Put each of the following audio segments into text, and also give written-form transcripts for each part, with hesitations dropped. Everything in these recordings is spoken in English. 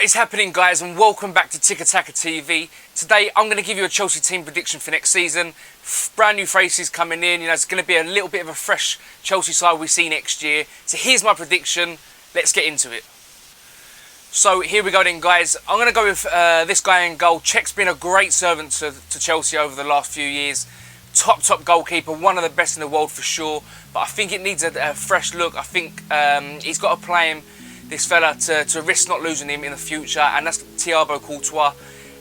What is happening, guys, and welcome back to Tika Taka TV. Today I'm going to give you a Chelsea team prediction for next season. Brand new faces coming in, it's going to be a little bit of a fresh Chelsea side we see next year. So here's my prediction, let's get into it. So here we go then, guys. I'm going to go with this guy in goal. Cec's been a great servant to Chelsea over the last few years. Top goalkeeper, one of the best in the world for sure. But I think it needs a fresh look. I think he's got to play him, this fella, to risk not losing him in the future, and that's Thiago Courtois.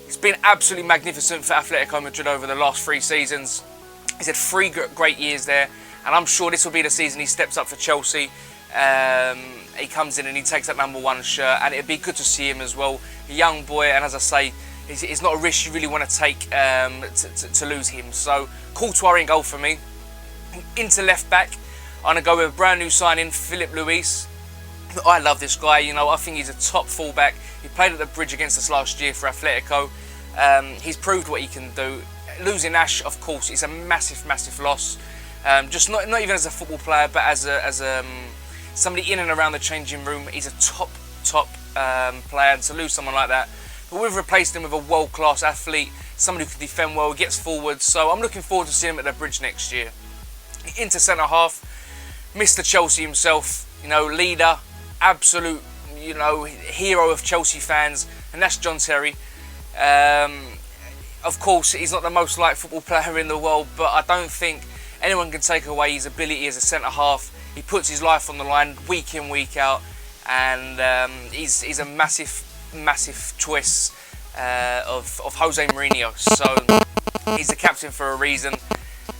He's been absolutely magnificent for Atletico Madrid over the last 3 seasons. He's had 3 great years there, and I'm sure this will be the season he steps up for Chelsea. He comes in and he takes that #1 shirt, and it'd be good to see him as well. A young boy, and as I say, it's not a risk you really want to take to lose him. So Courtois in goal for me. Into left back, I'm going to go with a brand new signing, Philippe Luis. I love this guy, I think he's a top fullback. He played at the bridge against us last year for Atletico. He's proved what he can do. Losing Ash, of course, is a massive loss. Just not even as a football player, but as somebody in and around the changing room. He's a top player, and to lose someone like that. But we've replaced him with a world-class athlete, somebody who can defend well, gets forward. So I'm looking forward to seeing him at the bridge next year. Into centre-half, Mr. Chelsea himself, leader, absolute, hero of Chelsea fans, and that's John Terry. Of course, he's not the most liked football player in the world, but I don't think anyone can take away his ability as a centre-half. He puts his life on the line week in, week out, and he's a massive choice of Jose Mourinho. So he's the captain for a reason.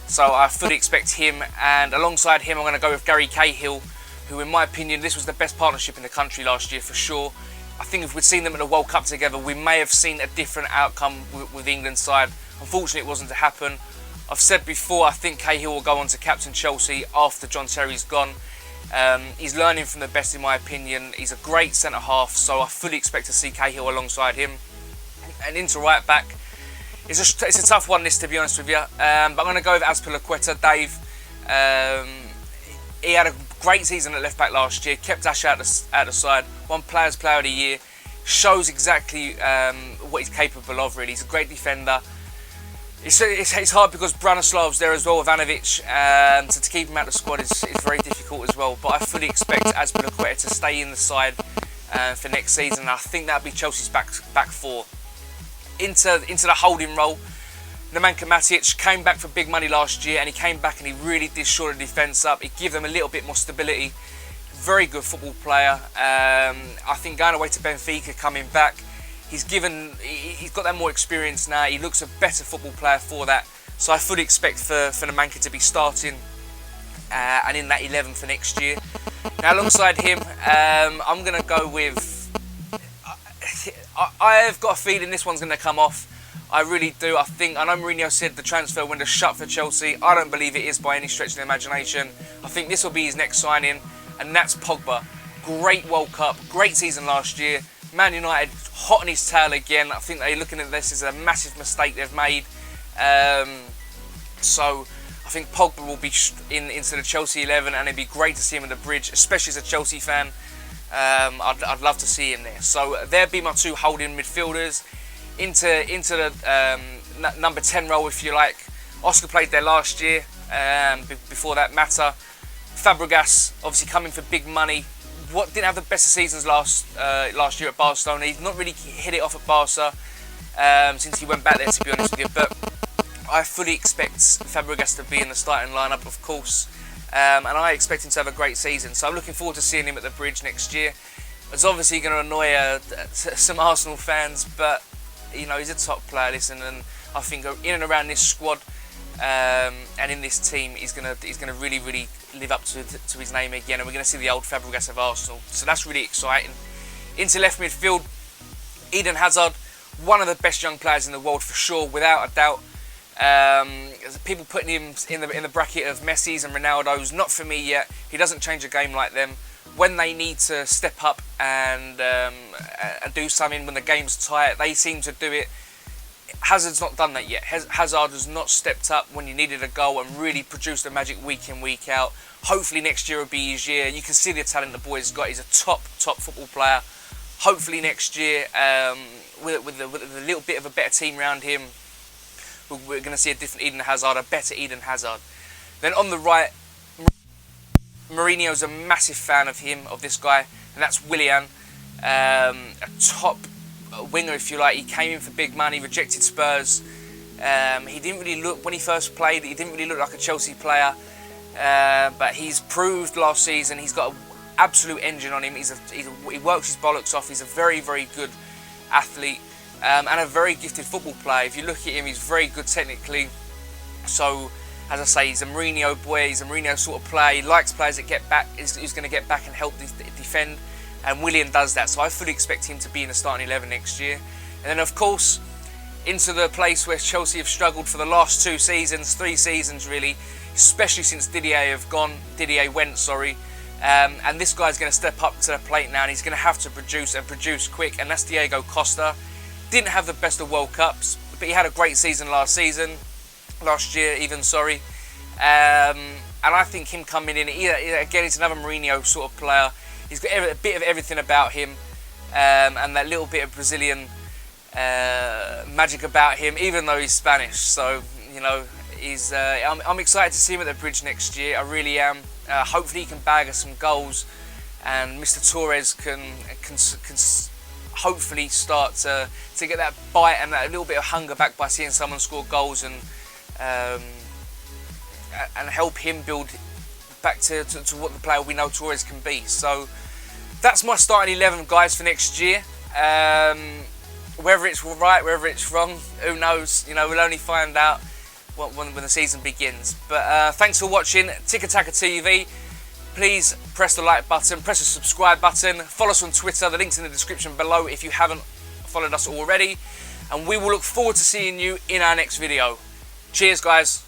So I fully expect him, and alongside him I'm going to go with Gary Cahill, who in my opinion, this was the best partnership in the country last year for sure. I think if we'd seen them at the World Cup together, we may have seen a different outcome with England's side. Unfortunately, it wasn't to happen. I've said before, I think Cahill will go on to captain Chelsea after John Terry's gone. He's learning from the best in my opinion. He's a great centre-half, so I fully expect to see Cahill alongside him. And into right back, it's a tough one, this, to be honest with you. But I'm going to go with Azpilicueta, Dave. He had a great season at left back last year, kept Ash out the side, won Players Player of the Year, shows exactly what he's capable of, really. He's a great defender. It's hard because Branislav's there as well with Ivanovic, so to keep him out of the squad is very difficult as well. But I fully expect Azpilicueta to stay in the side for next season. I think that'll be Chelsea's back 4. Into the holding role, Nemanja Matic came back for big money last year, and he came back and he really did shore the defence up. He gave them a little bit more stability. Very good football player. I think going away to Benfica, coming back, he's got that more experience now. He looks a better football player for that. So I fully expect for Nemanja to be starting and in that 11 for next year. Now alongside him, I'm going to go with... I've got a feeling this one's going to come off. I really do. I know Mourinho said the transfer window's shut for Chelsea. I don't believe it is by any stretch of the imagination. I think this will be his next signing, and that's Pogba. Great World Cup, great season last year. Man United hot on his tail again. I think they're looking at this as a massive mistake they've made. So I think Pogba will be into the Chelsea 11, and it'd be great to see him at the bridge, especially as a Chelsea fan. I'd love to see him there. So there'd be my 2 holding midfielders. Into the number 10 role, if you like. Oscar played there last year. Before that, Mata. Fabregas, obviously coming for big money. Didn't have the best of seasons last year at Barcelona. He's not really hit it off at Barca since he went back there, to be honest with you. But I fully expect Fabregas to be in the starting lineup, of course. And I expect him to have a great season. So I'm looking forward to seeing him at the bridge next year. It's obviously going to annoy some Arsenal fans, but he's a top player, listen, and I think in and around this squad and in this team, he's gonna really live up to his name again, and we're gonna see the old Fabregas of Arsenal. So that's really exciting. Into left midfield, Eden Hazard, one of the best young players in the world for sure, without a doubt. People putting him in the bracket of Messi's and Ronaldo's. Not for me yet. He doesn't change a game like them. When they need to step up and do something when the game's tight, they seem to do it. Hazard's not done that yet. Hazard has not stepped up when you needed a goal and really produced the magic week in, week out. Hopefully next year will be his year. You can see the talent the boy's got. He's a top football player. hopefully next year, with a little bit of a better team around him, we're going to see a different Eden Hazard, a better Eden Hazard. Then on the right, Mourinho's a massive fan of this guy, and that's Willian, a top winger, if you like. He came in for big money, rejected Spurs. He didn't really look, when he first played, he didn't really look like a Chelsea player, but he's proved last season he's got an absolute engine on him. He works his bollocks off. He's a very, very good athlete, and a very gifted football player. If you look at him, he's very good technically. So, as I say, he's a Mourinho boy. He's a Mourinho sort of player. He likes players that get back. He's going to get back and help defend, and Willian does that. So I fully expect him to be in the starting 11 next year. And then, of course, into the place where Chelsea have struggled for the last 3 seasons really, especially since Didier went. And this guy's going to step up to the plate now, and he's going to have to produce quick, and that's Diego Costa. Didn't have the best of World Cups, but he had a great season last year even. And I think him coming in, again, he's another Mourinho sort of player. He's got a bit of everything about him, and that little bit of Brazilian magic about him, even though he's Spanish. So, you know, I'm excited to see him at the Bridge next year. I really am. Hopefully he can bag us some goals, and Mr. Torres can hopefully start to get that bite and that little bit of hunger back by seeing someone score goals, and help him build back to what the player we know Torres can be. So that's my starting 11, guys, for next year. Whether it's right, whether it's wrong, who knows? You know, we'll only find out when the season begins. But thanks for watching Tika Taka TV. Please press the like button, press the subscribe button, follow us on Twitter. The link's in the description below if you haven't followed us already. And we will look forward to seeing you in our next video. Cheers, guys.